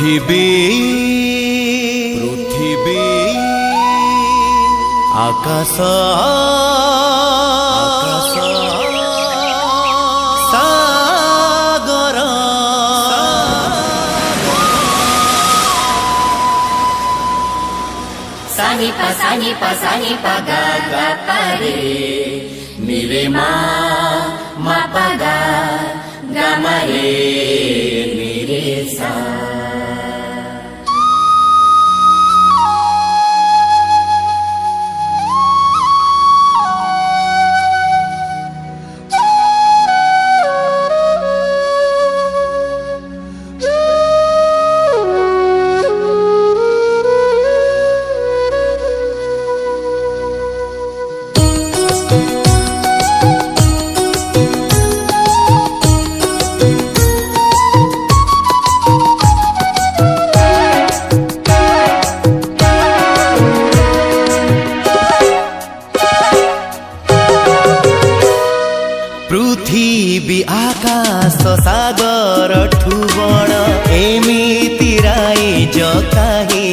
पृथिवी आकाश सागर सानी पा गा गा पा रे मेरे माँ पा गा गा मा रे मेरे सा। पृथिवी आकाश सागर ठु बड़ एमिति राइज काहे।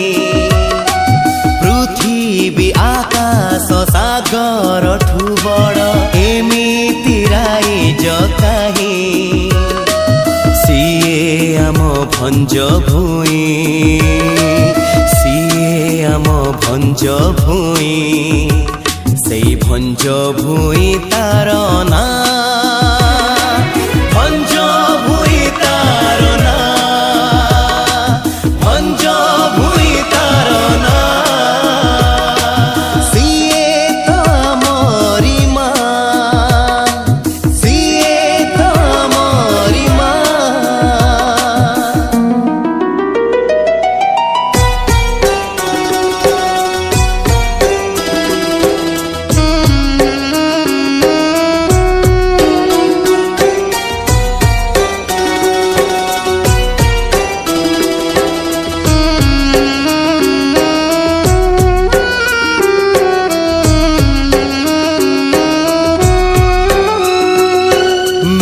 पृथिवी आकाश सागर ठु बड़ एमिति राइज काहे। सिए आम भंज भूई सिए आम भंज भूई सेई भंज भूई तार ना भंज भूई तार ना भंज भूई तार ना। सिए तो मोरी माँ सिए तो मोरी माँ।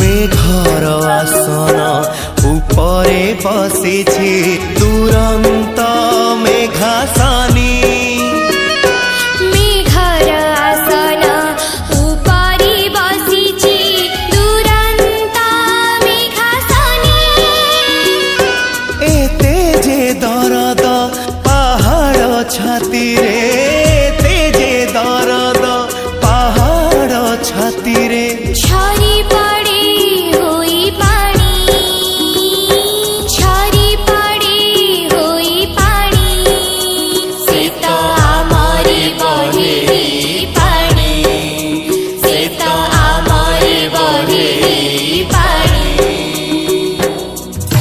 मेघर आसन उपरे बसिछि तुरंत मेघासानी। मेघर आसन उपरि बसिछि दुरंत मेघासनी। एते जे दरद पहाड़ छाती रे एते जे दरद पहाड़ छाती रे। झरी